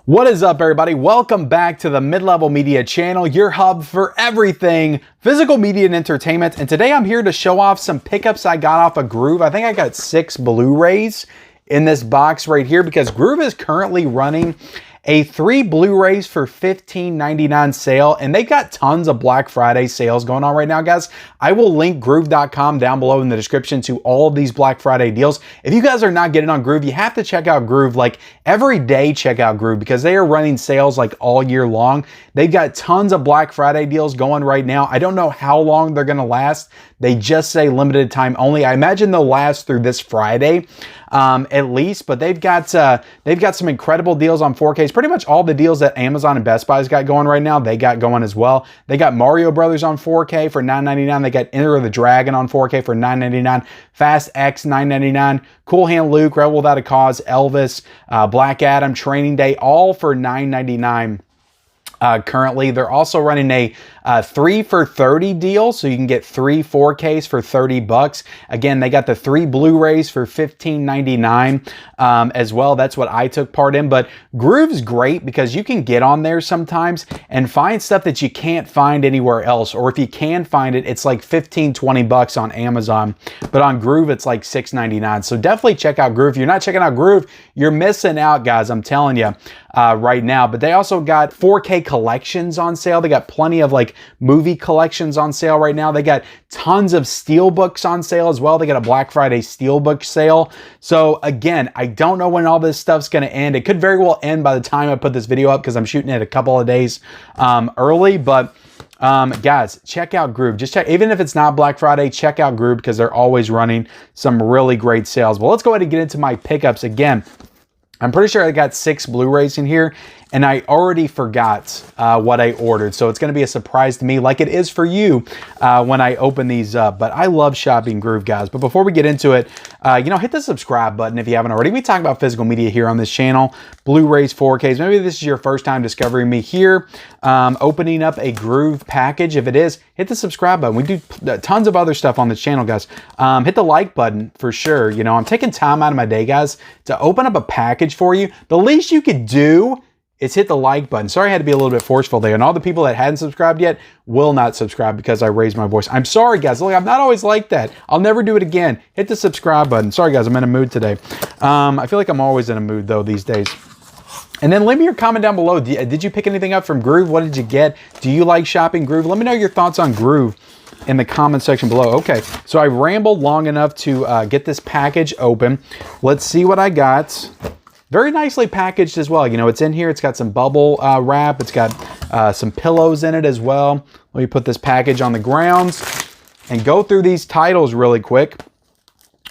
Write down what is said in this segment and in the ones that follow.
What is up, everybody? Welcome back to the Mid-Level Media channel, your hub for everything physical media and entertainment. And today I'm here to show off some pickups I got off of GRUV. I think I got 6 Blu-rays in this box right here because GRUV is currently running a 3 Blu-rays for $15.99 sale, and they've got tons of Black Friday sales going on right now, guys. I will link GRUV.com down below in the description to all of these Black Friday deals. If you guys are not getting on GRUV, you have to check out GRUV. Like every day, check out GRUV because they are running sales like all year long. They've got tons of Black Friday deals going right now. I don't know how long they're going to last. They just say limited time only. I imagine they'll last through this Friday at least, but they've got some incredible deals on 4Ks. Pretty much all the deals that Amazon and Best Buy's got going right now, they got going as well. They got Mario Brothers on 4K for $9.99. They got Enter the Dragon on 4K for $9.99. Fast X $9.99. Cool Hand Luke, Rebel Without a Cause, Elvis, Black Adam, Training Day, all for $9.99. Currently, they're also running a 3 for $30 deal, so you can get 3 4Ks for $30. Again, they got the 3 Blu-rays for $15.99 as well. That's what I took part in. But GRUV's great because you can get on there sometimes and find stuff that you can't find anywhere else. Or if you can find it, it's like $15-20 on Amazon. But on GRUV, it's like $6.99. So definitely check out GRUV. If you're not checking out GRUV, you're missing out, guys. I'm telling you right now. But they also got 4K collections on sale. They got plenty of like movie collections on sale right now. They got tons of steelbooks on sale as well. They got a Black Friday steelbook sale. So again, I don't know when all this stuff's going to end. It could very well end by the time I put this video up because I'm shooting it a couple of days early. But guys, check out GRUV. Just check, even if it's not Black Friday, check out GRUV because they're always running some really great sales. Well, let's go ahead and get into my pickups again. I'm pretty sure I got 6 Blu-rays in here, and I already forgot what I ordered. So it's going to be a surprise to me like it is for you when I open these up. But I love shopping GRUV, guys. But before we get into it, hit the subscribe button if you haven't already. We talk about physical media here on this channel, Blu-rays, 4Ks. Maybe this is your first time discovering me here, opening up a GRUV package. If it is, hit the subscribe button. We do tons of other stuff on this channel, guys. Hit the like button for sure. You know, I'm taking time out of my day, guys, to open up a package for you. The least you could do is hit the like button. Sorry I had to be a little bit forceful there. And all the people that hadn't subscribed yet will not subscribe because I raised my voice. I'm sorry, guys. Look, I'm not always like that. I'll never do it again. Hit the subscribe button. Sorry, guys. I'm in a mood today. I feel like I'm always in a mood, though, these days. And then leave me your comment down below. Did you pick anything up from GRUV? What did you get? Do you like shopping GRUV? Let me know your thoughts on GRUV in the comment section below. Okay, so I rambled long enough to get this package open. Let's see what I got. Very nicely packaged as well. You know, it's in here. It's got some bubble wrap. It's got some pillows in it as well. Let me put this package on the ground and go through these titles really quick.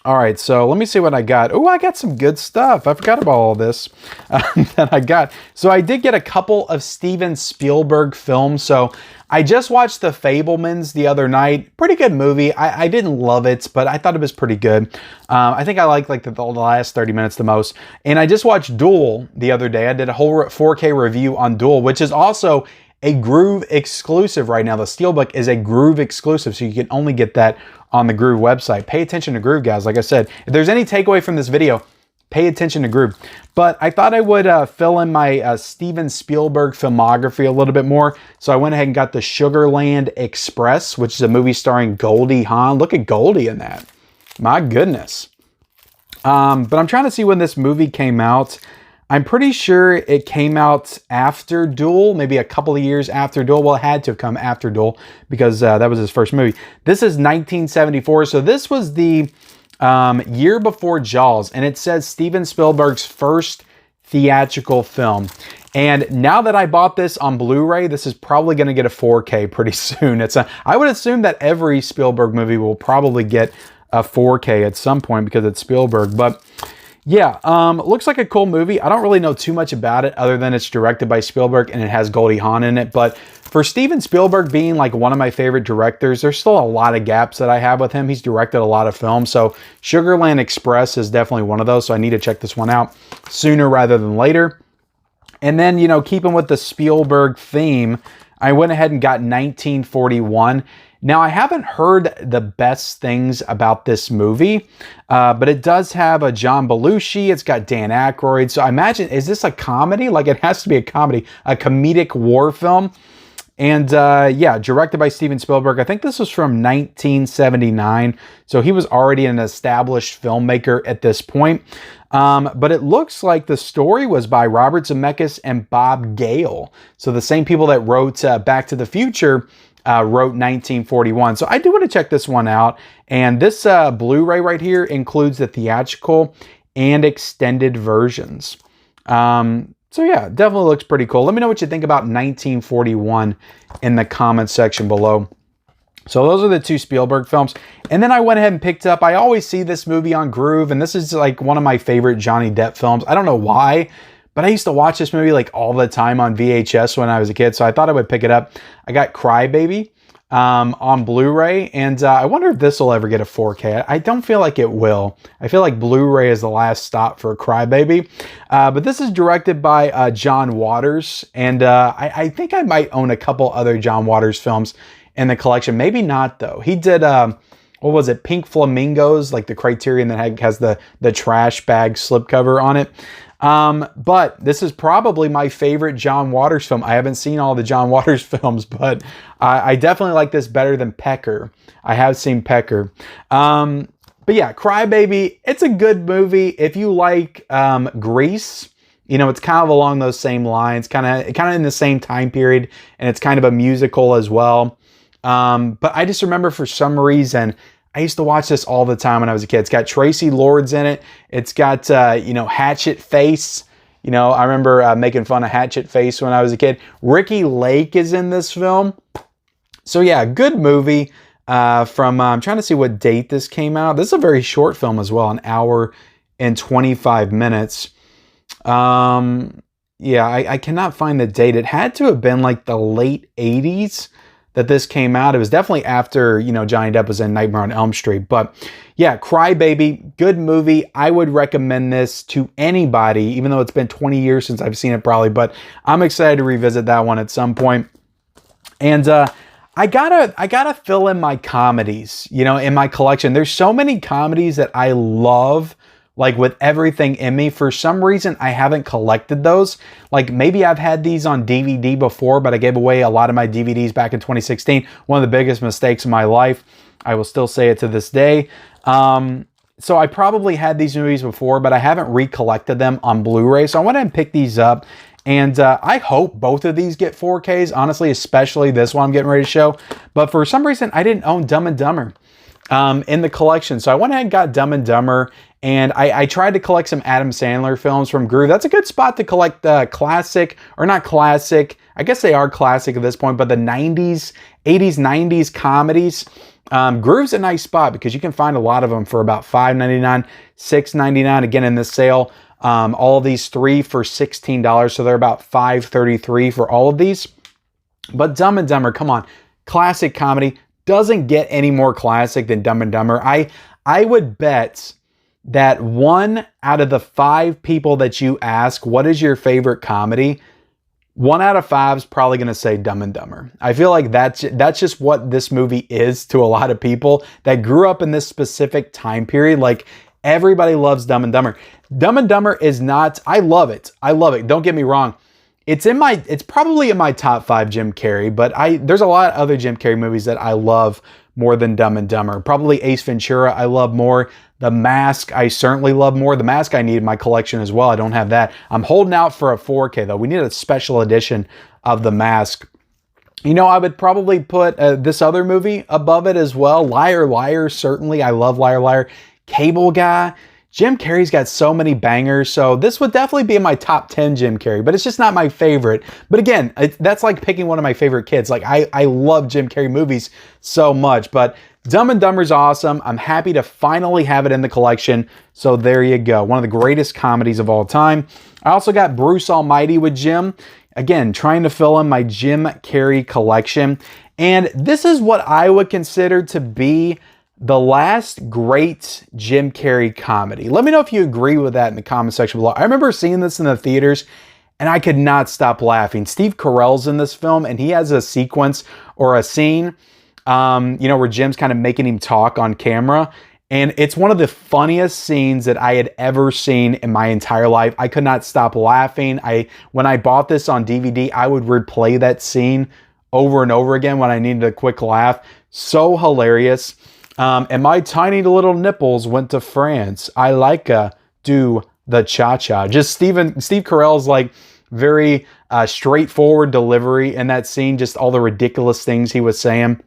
All right, so let me see what I got. Oh, I got some good stuff. I forgot about all this that I got. So I did get a couple of Steven Spielberg films. So I just watched The Fabelmans the other night. Pretty good movie. I didn't love it, but I thought it was pretty good. I think I liked like the last 30 minutes the most. And I just watched Duel the other day. I did a whole 4K review on Duel, which is also a GRUV exclusive right now. The Steelbook is a GRUV exclusive, so you can only get that on the GRUV website. Pay attention to GRUV, guys. Like I said, if there's any takeaway from this video, pay attention to GRUV. But I thought I would fill in my Steven Spielberg filmography a little bit more. So I went ahead and got the Sugarland Express, which is a movie starring Goldie Hawn. Look at Goldie in that. My goodness. But I'm trying to see when this movie came out. I'm pretty sure it came out after Duel, maybe a couple of years after Duel. Well, it had to have come after Duel because that was his first movie. This is 1974, so this was the year before Jaws, and it says Steven Spielberg's first theatrical film. And now that I bought this on Blu-ray, this is probably going to get a 4K pretty soon. I would assume that every Spielberg movie will probably get a 4K at some point because it's Spielberg, but yeah, looks like a cool movie. I don't really know too much about it other than it's directed by Spielberg and it has Goldie Hawn in it. But for Steven Spielberg being like one of my favorite directors, there's still a lot of gaps that I have with him. He's directed a lot of films. So Sugarland Express is definitely one of those. So I need to check this one out sooner rather than later. And then, you know, keeping with the Spielberg theme, I went ahead and got 1941. Now, I haven't heard the best things about this movie, but it does have a John Belushi. It's got Dan Aykroyd. So I imagine, is this a comedy? Like, it has to be a comedy, a comedic war film. And yeah, directed by Steven Spielberg. I think this was from 1979. So he was already an established filmmaker at this point. But it looks like the story was by Robert Zemeckis and Bob Gale. So the same people that wrote Back to the Future wrote 1941. So I do want to check this one out. And this Blu-ray right here includes the theatrical and extended versions. So yeah, definitely looks pretty cool. Let me know what you think about 1941 in the comments section below. So those are the two Spielberg films. And then I went ahead and picked up, I always see this movie on GRUV, and this is like one of my favorite Johnny Depp films. I don't know why, but I used to watch this movie like all the time on VHS when I was a kid, so I thought I would pick it up. I got Crybaby on Blu-ray, and I wonder if this will ever get a 4K. I don't feel like it will. I feel like Blu-ray is the last stop for Crybaby. But this is directed by John Waters, and I think I might own a couple other John Waters films in the collection. Maybe not, though. He did, what was it, Pink Flamingos, like the Criterion that has the trash bag slipcover on it. But this is probably my favorite John Waters film. I haven't seen all the John Waters films, but I definitely like this better than Pecker. I have seen Pecker. But yeah, Crybaby, it's a good movie. If you like Grease, you know, it's kind of along those same lines, kind of in the same time period, and it's kind of a musical as well. But I just remember for some reason, I used to watch this all the time when I was a kid. It's got Tracy Lords in it. It's got, you know, Hatchet Face. You know, I remember making fun of Hatchet Face when I was a kid. Ricky Lake is in this film. So yeah, good movie from, I'm trying to see what date this came out. This is a very short film as well, an hour and 25 minutes. Yeah, I cannot find the date. It had to have been like the late 80s. That this came out. It was definitely after, you know, Johnny Depp was in Nightmare on Elm Street. But yeah, Crybaby, good movie. I would recommend this to anybody, even though it's been 20 years since I've seen it probably. But I'm excited to revisit that one at some point. And I gotta fill in my comedies, you know, in my collection. There's so many comedies that I love, like with everything in me. For some reason, I haven't collected those. Like maybe I've had these on DVD before, but I gave away a lot of my DVDs back in 2016. One of the biggest mistakes of my life. I will still say it to this day. So I probably had these movies before, but I haven't recollected them on Blu-ray. So I went ahead and picked these up. And I hope both of these get 4Ks, honestly, especially this one I'm getting ready to show. But for some reason, I didn't own Dumb and Dumber in the collection. So I went ahead and got Dumb and Dumber. And I tried to collect some Adam Sandler films from GRUV. That's a good spot to collect classic, or not classic, I guess they are classic at this point, but the 90s, 80s, 90s comedies. GRUV's a nice spot because you can find a lot of them for about $5.99, $6.99. Again, in this sale, all of these three for $16. So they're about $5.33 for all of these. But Dumb and Dumber, come on, classic comedy. Doesn't get any more classic than Dumb and Dumber. I would bet that 1 out of the 5 people that you ask, what is your favorite comedy? 1 out of 5 is probably going to say Dumb and Dumber. I feel like that's just what this movie is to a lot of people that grew up in this specific time period. Like everybody loves Dumb and Dumber. Dumb and Dumber is not, I love it. I love it. Don't get me wrong. It's probably in my top 5 Jim Carrey, but there's a lot of other Jim Carrey movies that I love more than Dumb and Dumber. Probably Ace Ventura, I love more. The Mask, I certainly love more. The Mask I need in my collection as well. I don't have that. I'm holding out for a 4K though. We need a special edition of The Mask. You know, I would probably put this other movie above it as well. Liar, Liar, certainly. I love Liar, Liar. Cable Guy. Jim Carrey's got so many bangers, so this would definitely be in my top 10 Jim Carrey, but it's just not my favorite. But again, that's like picking one of my favorite kids. Like, I love Jim Carrey movies so much, but Dumb and Dumber's awesome. I'm happy to finally have it in the collection, so there you go. One of the greatest comedies of all time. I also got Bruce Almighty with Jim. Again, trying to fill in my Jim Carrey collection. And this is what I would consider to be the last great Jim Carrey comedy. Let me know if you agree with that in the comment section below. I remember seeing this in the theaters and I could not stop laughing. Steve Carell's in this film, and he has a sequence or a scene, where Jim's kind of making him talk on camera. And it's one of the funniest scenes that I had ever seen in my entire life. I could not stop laughing. When I bought this on DVD, I would replay that scene over and over again when I needed a quick laugh. So hilarious. And my tiny little nipples went to France. I like do the cha-cha. Just Steve Carell's like very straightforward delivery in that scene. Just all the ridiculous things he was saying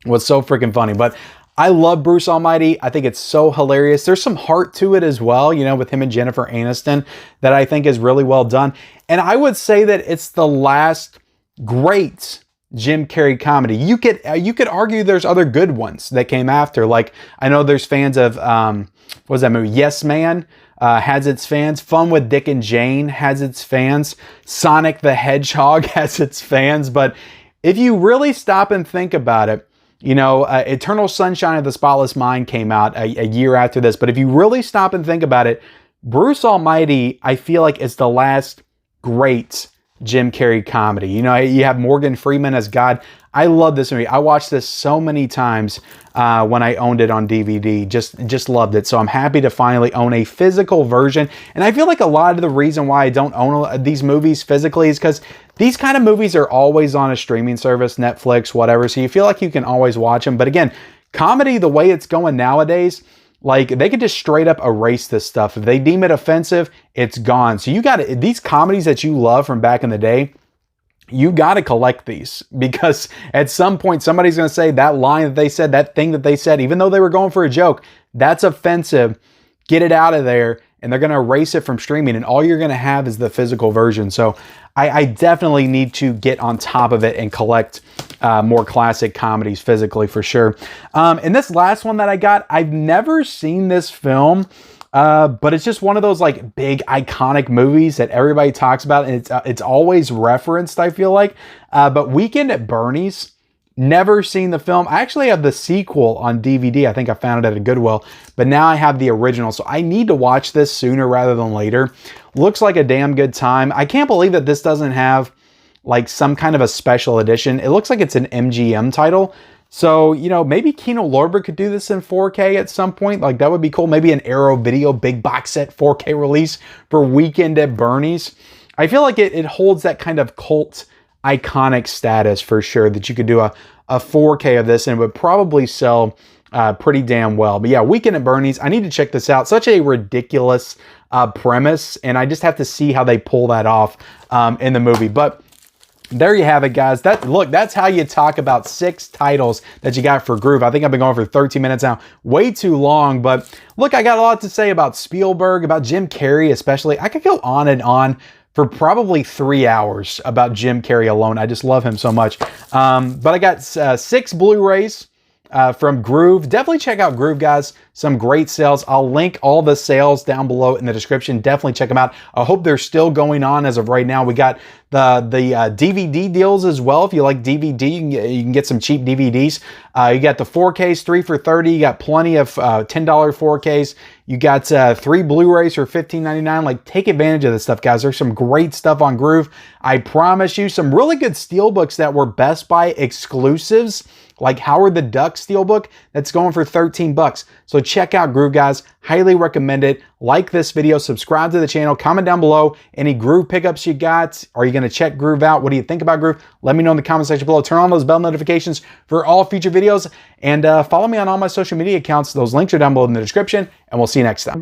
was so freaking funny. But I love Bruce Almighty. I think it's so hilarious. There's some heart to it as well, with him and Jennifer Aniston that I think is really well done. And I would say that it's the last great Jim Carrey comedy. You could argue there's other good ones that came after. Like, I know there's fans of, what was that movie? Yes Man has its fans. Fun with Dick and Jane has its fans. Sonic the Hedgehog has its fans. But if you really stop and think about it, Eternal Sunshine of the Spotless Mind came out a year after this. But if you really stop and think about it, Bruce Almighty, I feel like, is the last great Jim Carrey comedy. You have Morgan Freeman as God. I love this movie. I watched this so many times when I owned it on DVD. Just loved it. So I'm happy to finally own a physical version. And I feel like a lot of the reason why I don't own these movies physically is because these kind of movies are always on a streaming service, Netflix, whatever. So you feel like you can always watch them. But again, comedy, the way it's going nowadays, like, they could just straight up erase this stuff. If they deem it offensive, it's gone. So you got to, these comedies that you love from back in the day, you got to collect these, because at some point somebody's going to say that line that they said, that thing that they said, even though they were going for a joke, that's offensive. Get it out of there. And they're going to erase it from streaming, and all you're going to have is the physical version. So I definitely need to get on top of it and collect more classic comedies physically, for sure. And this last one that I got, I've never seen this film, but it's just one of those like big iconic movies that everybody talks about, and it's always referenced, I feel like. But Weekend at Bernie's. Never seen the film. I actually have the sequel on DVD. I think I found it at a Goodwill, but now I have the original. So I need to watch this sooner rather than later. Looks like a damn good time. I can't believe that this doesn't have like some kind of a special edition. It looks like it's an MGM title. So, maybe Kino Lorber could do this in 4K at some point. Like, that would be cool. Maybe an Arrow Video big box set 4K release for Weekend at Bernie's. I feel like it holds that kind of cult iconic status for sure, that you could do a 4K of this and it would probably sell pretty damn well. But yeah, Weekend at Bernie's, I need to check this out. Such a ridiculous premise, and I just have to see how they pull that off in the movie. But there you have it, guys. That's how you talk about 6 titles that you got for GRUV. I think I've been going for 13 minutes now. Way too long, but look, I got a lot to say about Spielberg, about Jim Carrey especially. I could go on and on for probably 3 hours about Jim Carrey alone. I just love him so much. But I got 6 Blu-rays from GRUV. Definitely check out GRUV, guys. Some great sales. I'll link all the sales down below in the description. Definitely check them out. I hope they're still going on as of right now. We got the DVD deals as well. If you like DVD, you can get some cheap DVDs. You got the 4Ks, 3 for $30. You got plenty of $10 4Ks. You got 3 Blu-rays for $15.99. Like, take advantage of this stuff, guys. There's some great stuff on GRUV. I promise you, some really good steelbooks that were Best Buy exclusives, like Howard the Duck steelbook, that's going for 13 bucks. So check out GRUV, guys. Highly recommend it. Like this video, subscribe to the channel, comment down below any GRUV pickups you got. Are you going to check GRUV out? What do you think about GRUV? Let me know in the comment section below. Turn on those bell notifications for all future videos, and follow me on all my social media accounts. Those links are down below in the description, and we'll see you next time.